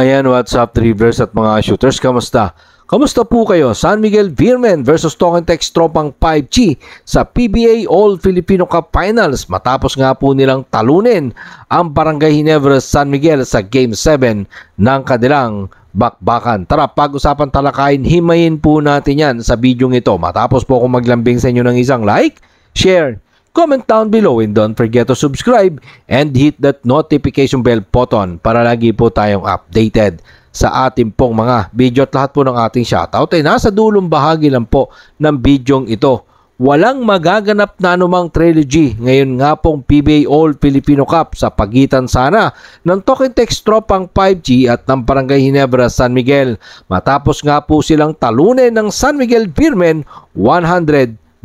Ayan, what's up Dribblers at mga shooters, kamusta? Kamusta po kayo? San Miguel Beermen versus Token Text tropang 5G sa PBA All-Filipino Cup Finals matapos nga po nilang talunin ang Barangay Ginebra San Miguel sa Game 7 ng kanilang bakbakan. Tara, pag-usapan talakayin, himayin po natin yan sa video ito. Matapos po akong maglambing sa inyo ng isang like, share, comment down below, and don't forget to subscribe and hit that notification bell button para lagi po tayong updated sa ating pong mga video at lahat po ng ating shoutout ay nasa dulong bahagi lang po ng bidyong ito. Walang magaganap na anumang trilogy ngayon nga pong PBA All-Filipino Cup sa pagitan sana ng Token Text tropang 5G at ng Barangay Ginebra San Miguel matapos nga po silang talunin ng San Miguel Beermen 193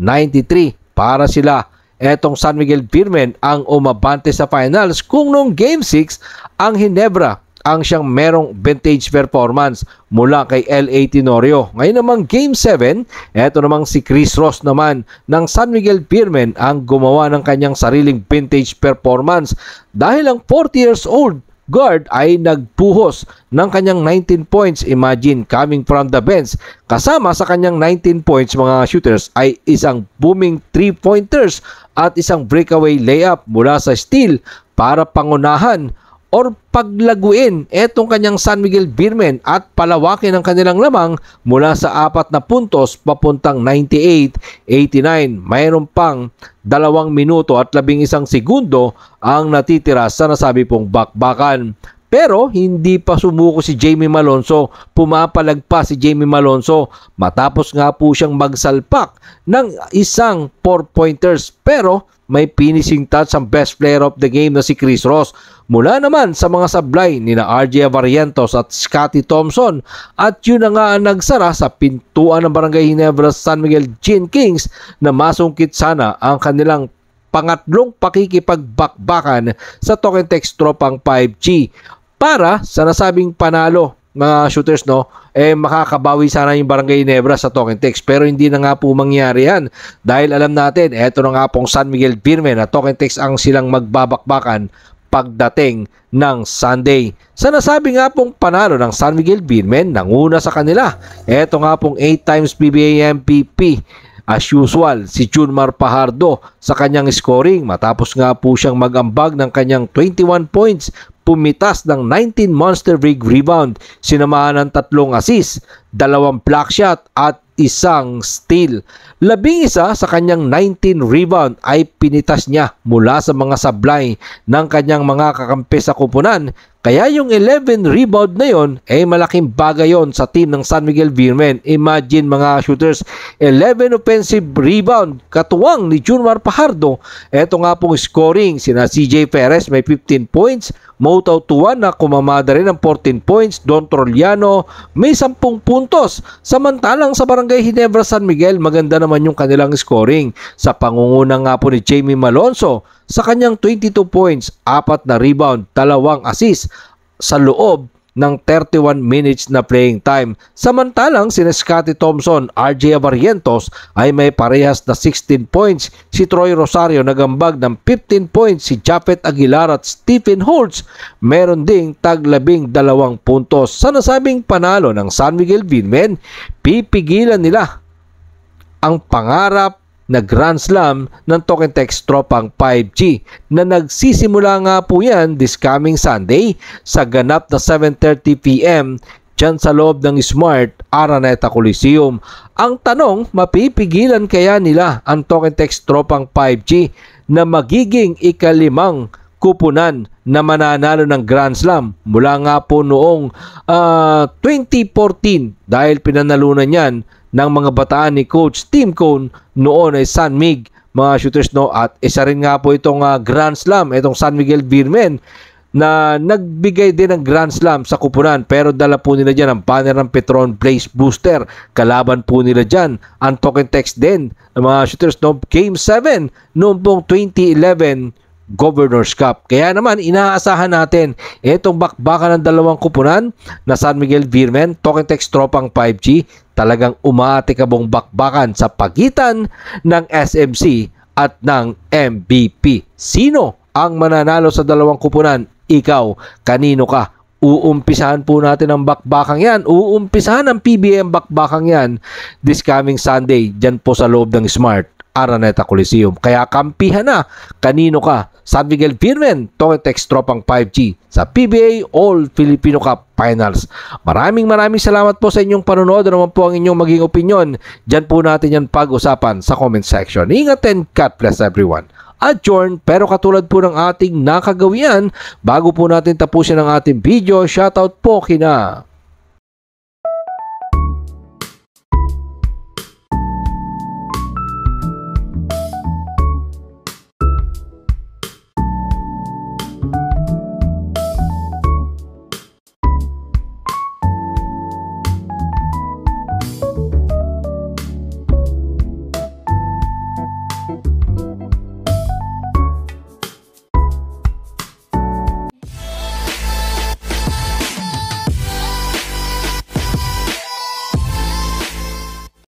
para sila. Etong San Miguel Beermen ang umabante sa finals kung noong Game 6 ang Ginebra ang siyang merong vintage performance mula kay L.A. Tenorio. Ngayon namang Game 7, eto namang si Chris Ross naman ng San Miguel Beermen ang gumawa ng kanyang sariling vintage performance dahil ang 40 years old guard ay nagpuhos ng kanyang 19 points. Imagine, coming from the bench. Kasama sa kanyang 19 points mga shooters ay isang booming 3-pointers at isang breakaway layup mula sa steal para pangunahan or paglaguin etong kanyang San Miguel Beermen at palawakin ang kanilang lamang mula sa 4 na puntos papuntang 98-89. Mayroon pang 2 minuto at 11 segundo ang natitira sa nasabi pong bakbakan. Pero hindi pa sumuko si Jamie Malonzo, pumapalag pa si Jamie Malonzo matapos nga po siyang magsalpak ng isang 4-pointers pero may finishing touch ang best player of the game na si Chris Ross. Mula naman sa mga sablay ni na RJ Avarientos at Scotty Thompson at yun na nga ang nagsara sa pintuan ng Barangay Ginebra San Miguel Gin Kings na masungkit sana ang kanilang pangatlong pakikipagbakbakan sa Token Text tropang 5G para sa nasabing panalo mga shooters, no, makakabawi sana yung Barangay Ginebra sa Token Text pero hindi na nga po mangyari yan dahil alam natin eto na nga pong San Miguel Beermen na Token Text ang silang magbabakbakan pagdating ng Sunday. Sa nasabi nga pong panalo ng San Miguel Beermen, nanguna sa kanila eto nga pong 8 times PBA MVP as usual si Junmar Pajardo sa kanyang scoring matapos nga po siyang magambag ng kanyang 21 points, pumitas ng 19 monster rig rebound, sinamahan ng 3 assist, 2 block shot at isang steal. 11 sa kanyang 19 rebound ay pinitas niya mula sa mga sablay ng kanyang mga kakampi sa kupunan. Kaya yung 11 rebound na yon ay malaking bagay yon sa team ng San Miguel Beermen. Imagine mga shooters, 11 offensive rebound katuwang ni Junmar Pajardo. Eto nga pong scoring, sina CJ Perez may 15 points, Moutaw Tuan na kumamada rin ng 14 points, Don Troliano may 10 puntos. Samantalang sa Barangay Ginebra San Miguel, maganda naman yung kanilang scoring sa pangunguna nga po ni Jamie Malonzo sa kanyang 22 points, 4 na rebound, 2 assist sa loob ng 31 minutes na playing time. Samantalang si Scotty Thompson, RJ Avarientos ay may parehas na 16 points. Si Troy Rosario nagambag ng 15 points. Si Japet Aguilar at Stephen Holtz meron ding tag-12 puntos. Sa nasabing panalo ng San Miguel Beermen, pipigilan nila ang pangarap na Grand Slam ng Token Text tropang 5G na nagsisimula nga po yan this coming Sunday sa ganap na 7:30 PM dyan sa loob ng Smart Araneta Coliseum. Ang tanong, mapipigilan kaya nila ang Token Text tropang 5G na magiging ika-5 kupunan na mananalo ng Grand Slam mula nga po noong 2014 dahil pinanalunan yan ng mga bataan ni Coach Tim Cone noon ay San Mig, mga shooters, no, at isa rin nga po itong Grand Slam, itong San Miguel Beermen na nagbigay din ng Grand Slam sa kupunan pero dala po nila dyan ang banner ng Petron Blaze Booster. Kalaban po nila dyan ang Token Text din, mga shooters, no, Game 7 noong pong 2011 Governor's Cup. Kaya naman inaasahan natin itong bakbakan ng 2 kupunan na San Miguel Beermen, Token Text tropang 5G, talagang umatikabong bakbakan sa pagitan ng SMC at ng MVP. Sino ang mananalo sa 2 kupunan? Ikaw, kanino ka Uumpisahan po natin ang bakbakang yan. Uumpisahan ang PBA ang bakbakang yan this coming Sunday dyan po sa loob ng Smart Araneta Coliseum. Kaya kampihan na. Kanino ka? San Miguel Firmen, Togetex Tropang 5G sa PBA All Filipino Cup Finals. Maraming salamat po sa inyong panonood. Ano naman po ang inyong maging opinion? Diyan po natin yan pag-usapan sa comment section. Ingat and God bless everyone. Adjourn, pero katulad po ng ating nakagawian, bago po natin tapusin ang ating video, shoutout po kina